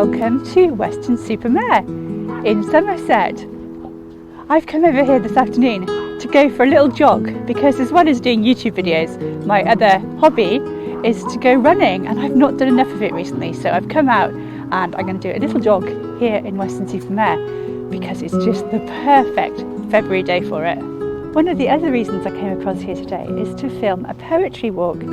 welcome to Weston-Super-Mare in Somerset. I've come over here this afternoon to go for a little jog because, as well as doing YouTube videos, my other hobby is to go running, and I've not done enough of it recently, so I've come out and I'm going to do a little jog here in Weston-Super-Mare because it's just the perfect February day for it. One of the other reasons I came across here today is to film a poetry walk.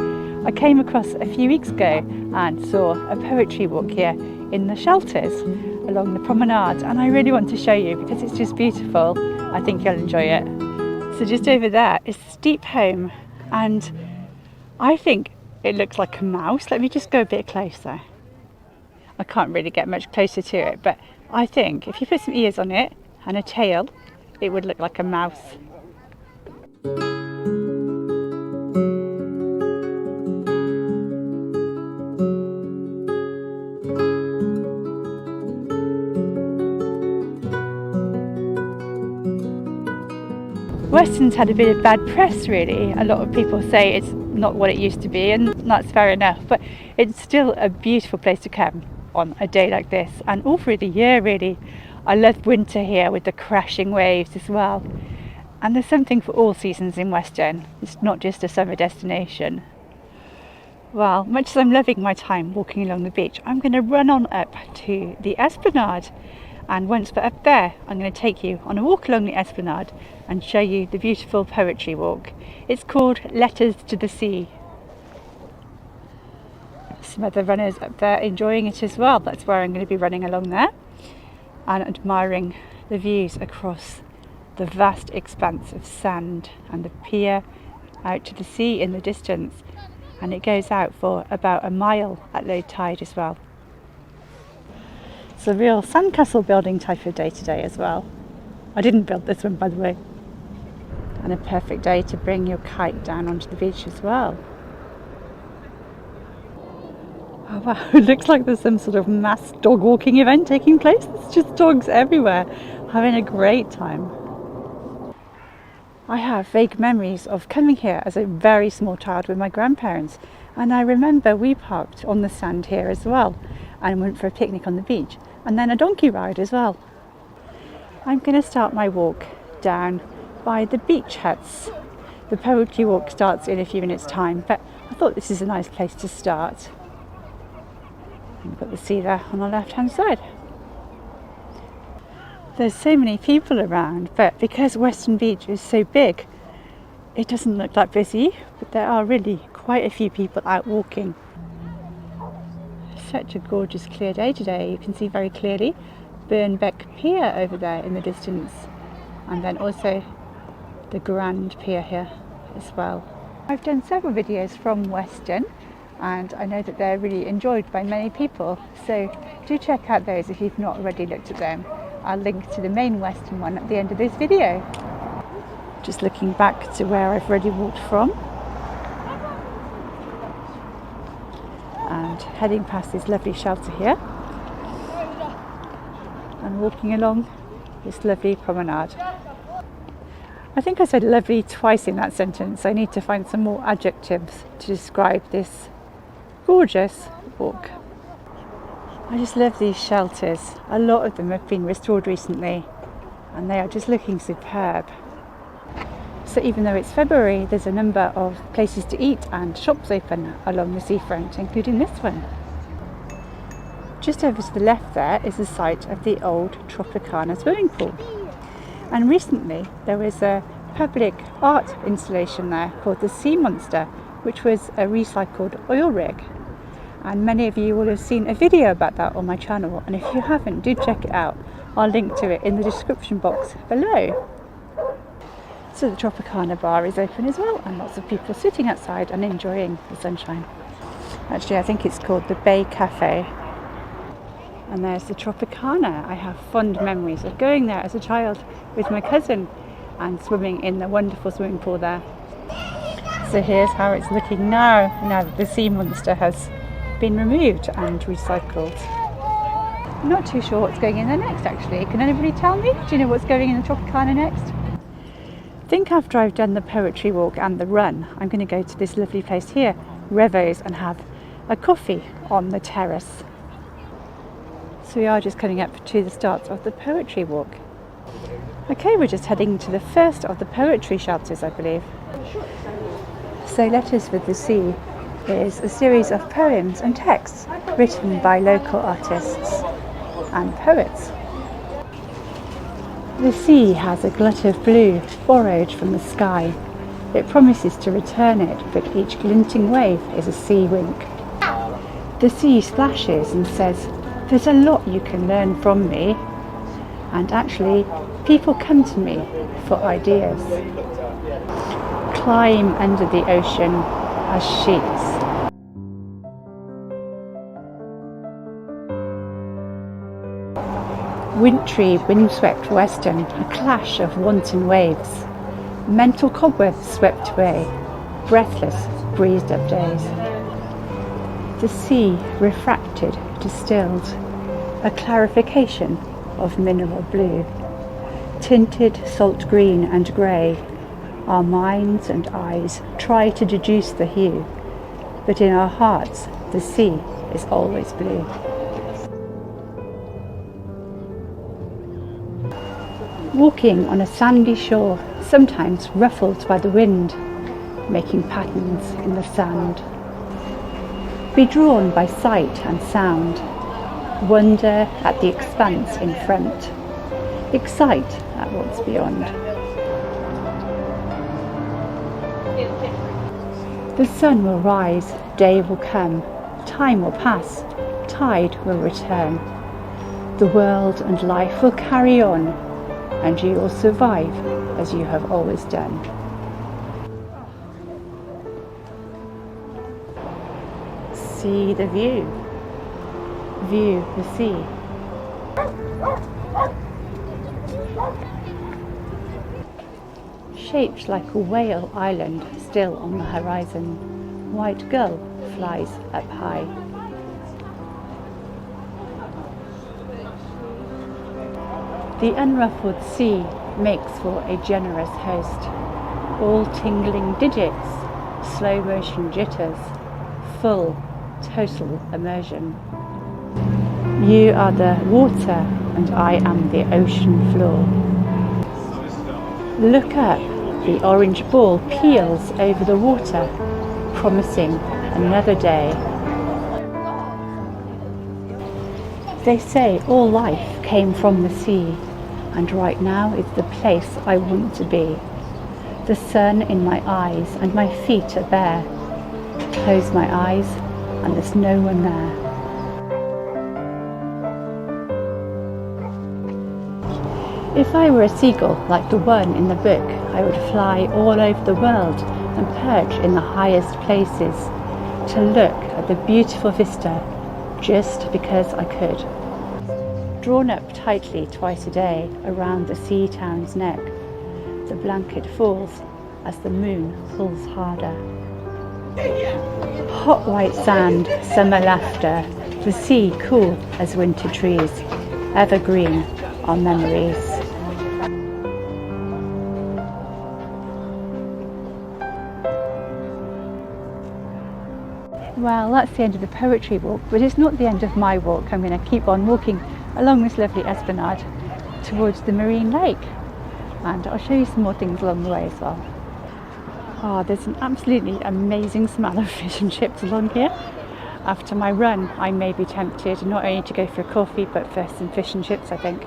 I came across a few weeks ago and saw a poetry walk here in the shelters along the promenade, and I really want to show you because it's just beautiful. I think you'll enjoy it. So just over there is Steep Holm, and I think it looks like a mouse. Let me just go a bit closer. I can't really get much closer to it, but I think if you put some ears on it and a tail, it would look like a mouse. Weston's had a bit of bad press really. A lot of people say it's not what it used to be, and that's fair enough, but it's still a beautiful place to come on a day like this, and all through the year really. I love winter here with the crashing waves as well, and there's something for all seasons in Weston. It's not just a summer destination. Well, much as I'm loving my time walking along the beach, I'm going to run on up to the Esplanade. And once we're up there, I'm going to take you on a walk along the Esplanade and show you the beautiful poetry walk. It's called Letters to the Sea. Some other runners up there enjoying it as well. That's where I'm going to be running along there and admiring the views across the vast expanse of sand and the pier out to the sea in the distance. And it goes out for about a mile at low tide as well. It's a real sandcastle building type of day today as well. I didn't build this one, by the way. And a perfect day to bring your kite down onto the beach as well. Oh wow, it looks like there's some sort of mass dog walking event taking place. There's just dogs everywhere, having a great time. I have vague memories of coming here as a very small child with my grandparents, and I remember we parked on the sand here as well and went for a picnic on the beach, and then a donkey ride as well. I'm going to start my walk down by the beach huts. The poetry walk starts in a few minutes time, but I thought this is a nice place to start. We've got the sea there on the left hand side. There's so many people around, but because Weston Beach is so big, it doesn't look that busy, but there are really quite a few people out walking. Such a gorgeous clear day today. You can see very clearly Birnbeck Pier over there in the distance, and then also the Grand Pier here as well. I've done several videos from Weston, and I know that they're really enjoyed by many people, so do check out those if you've not already looked at them. I'll link to the main Weston one at the end of this video. Just looking back to where I've already walked from and heading past this lovely shelter here and walking along this lovely promenade. I think I said lovely twice in that sentence. I need to find some more adjectives to describe this gorgeous walk. I just love these shelters. A lot of them have been restored recently and they are just looking superb. So even though it's February, there's a number of places to eat and shops open along the seafront, including this one. Just over to the left there is the site of the old Tropicana swimming pool. And recently there was a public art installation there called the Sea Monster, which was a recycled oil rig. And many of you will have seen a video about that on my channel, and if you haven't, do check it out. I'll link to it in the description box below. So the Tropicana bar is open as well, and lots of people sitting outside and enjoying the sunshine. Actually, I think it's called the Bay Cafe. And there's the Tropicana. I have fond memories of going there as a child with my cousin and swimming in the wonderful swimming pool there. So here's how it's looking now that the Sea Monster has been removed and recycled. I'm not too sure what's going in there next actually. Can anybody tell me? Do you know what's going in the Tropicana next? I think after I've done the poetry walk and the run, I'm going to go to this lovely place here, Revo's, and have a coffee on the terrace. So we are just coming up to the start of the poetry walk. Okay, we're just heading to the first of the poetry shelters, I believe. So Letters with the Sea is a series of poems and texts written by local artists and poets. The sea has a glut of blue borrowed from the sky. It promises to return it, but each glinting wave is a sea wink. The sea splashes and says, "There's a lot you can learn from me." And actually, people come to me for ideas. Climb under the ocean as sheets. Wintry, windswept Western, a clash of wanton waves. Mental cobwebs swept away, breathless, breezed-up days. The sea refracted, distilled, a clarification of mineral blue. Tinted salt green and grey, our minds and eyes try to deduce the hue, but in our hearts the sea is always blue. Walking on a sandy shore, sometimes ruffled by the wind, making patterns in the sand. Be drawn by sight and sound, wonder at the expanse in front, excite at what's beyond. The sun will rise, day will come, time will pass, tide will return. The world and life will carry on, and you will survive as you have always done. See the view. View the sea. Shaped like a whale island still on the horizon, white gull flies up high. The unruffled sea makes for a generous host, all tingling digits, slow motion jitters, full, total immersion. You are the water and I am the ocean floor. Look up, the orange ball peels over the water, promising another day. They say all life came from the sea, and right now is the place I want to be. The sun in my eyes and my feet are bare. Close my eyes and there's no one there. If I were a seagull like the one in the book, I would fly all over the world and perch in the highest places to look at the beautiful vista just because I could. Drawn up tightly twice a day around the sea town's neck, the blanket falls as the moon pulls harder. Hot white sand, summer laughter, the sea cool as winter trees, evergreen are memories. Well, that's the end of the poetry walk, but it's not the end of my walk. I'm going to keep on walking along this lovely esplanade towards the marine lake, and I'll show you some more things along the way as well. Oh, there's an absolutely amazing smell of fish and chips along here. After my run, I may be tempted not only to go for a coffee but for some fish and chips, I think.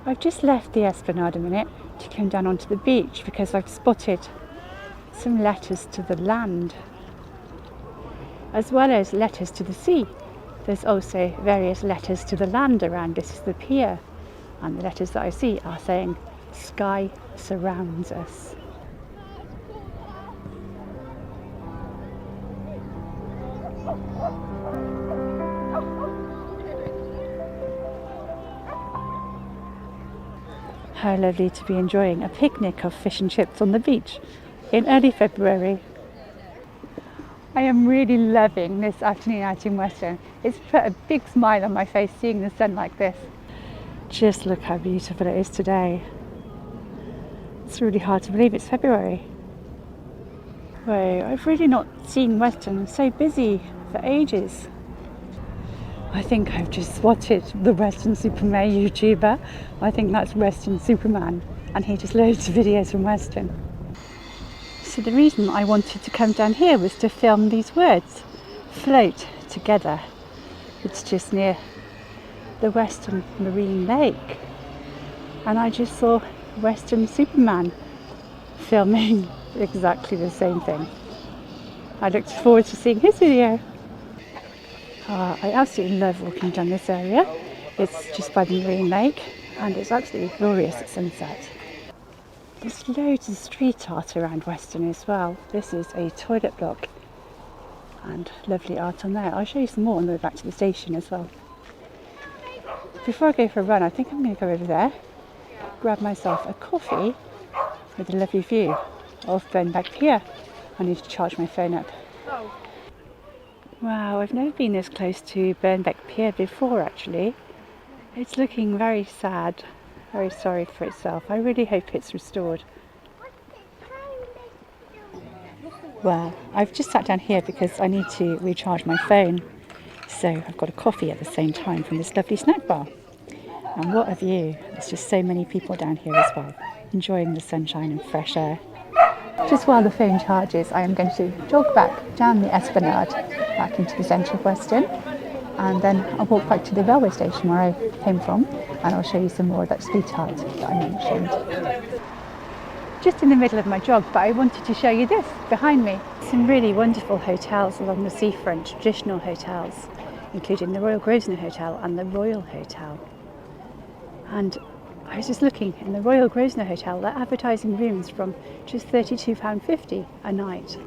I've just left the esplanade a minute to come down onto the beach because I've spotted some letters to the land as well as letters to the sea. There's also various letters to the land around. This is the pier, and the letters that I see are saying, "Sky surrounds us." How lovely to be enjoying a picnic of fish and chips on the beach in early February. I am really loving this afternoon out in Weston. It's put a big smile on my face seeing the sun like this. Just look how beautiful it is today. It's really hard to believe it's February. Whoa, I've really not seen Weston so busy for ages. I think I've just spotted the Weston-Super-Mare YouTuber. I think that's Weston-Super-Man, and he just loads of videos from Weston. So the reason I wanted to come down here was to film these words, float together. It's just near the Weston Marine Lake, and I just saw Weston-Super-Man filming exactly the same thing. I looked forward to seeing his video. I absolutely love walking down this area. It's just by the Marine Lake and it's absolutely glorious at sunset. There's loads of street art around Weston as well. This is a toilet block and lovely art on there. I'll show you some more on the way back to the station as well. Before I go for a run, I think I'm going to go over there, grab myself a coffee with a lovely view of Birnbeck Pier. I need to charge my phone up. Wow, I've never been this close to Birnbeck Pier before actually. It's looking very sad, very sorry for itself. I really hope it's restored. Well, I've just sat down here because I need to recharge my phone. So I've got a coffee at the same time from this lovely snack bar. And what a view. There's just so many people down here as well, enjoying the sunshine and fresh air. Just while the phone charges, I am going to jog back down the Esplanade, back into the centre of Weston, and then I'll walk back to the railway station where I came from, and I'll show you some more of that street art that I mentioned. Just in the middle of my jog, but I wanted to show you this behind me. Some really wonderful hotels along the seafront, traditional hotels, including the Royal Grosvenor Hotel and the Royal Hotel. And I was just looking in the Royal Grosvenor Hotel, they're advertising rooms from just £32.50 a night.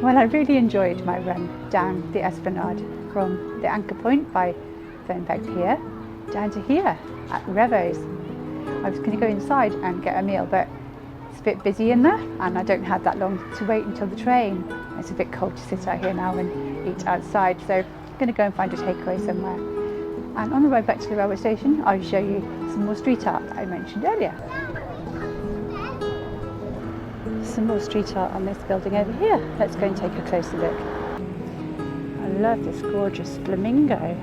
Well, I really enjoyed my run down the Esplanade from the anchor point by Birnbeck Pier down to here at Revo's. I was going to go inside and get a meal, but it's a bit busy in there and I don't have that long to wait until the train. It's a bit cold to sit out here now and eat outside, so I'm going to go and find a takeaway somewhere. And on the way back to the railway station, I'll show you some more street art that I mentioned earlier. Some more street art on this building over here. Let's go and take a closer look. I love this gorgeous flamingo.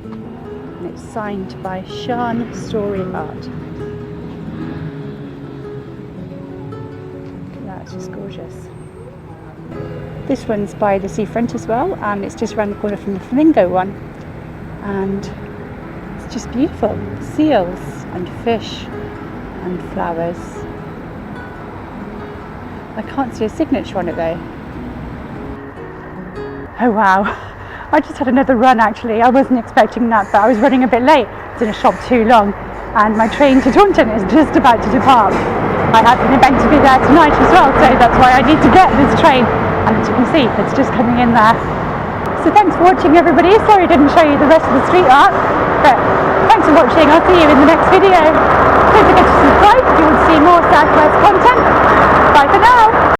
And it's signed by Sean Story Art. That's just gorgeous. This one's by the seafront as well, and it's just around the corner from the flamingo one. And it's just beautiful. Seals and fish and flowers. I can't see a signature on it though. Oh wow, I just had another run actually. I wasn't expecting that, but I was running a bit late. I was in a shop too long and my train to Taunton is just about to depart. I had an event to be there tonight as well, so that's why I need to get this train. And as you can see, it's just coming in there. So thanks for watching everybody. Sorry I didn't show you the rest of the street art, but thanks for watching. I'll see you in the next video. Don't forget to subscribe if you want to see more Southwest content. Bye for now.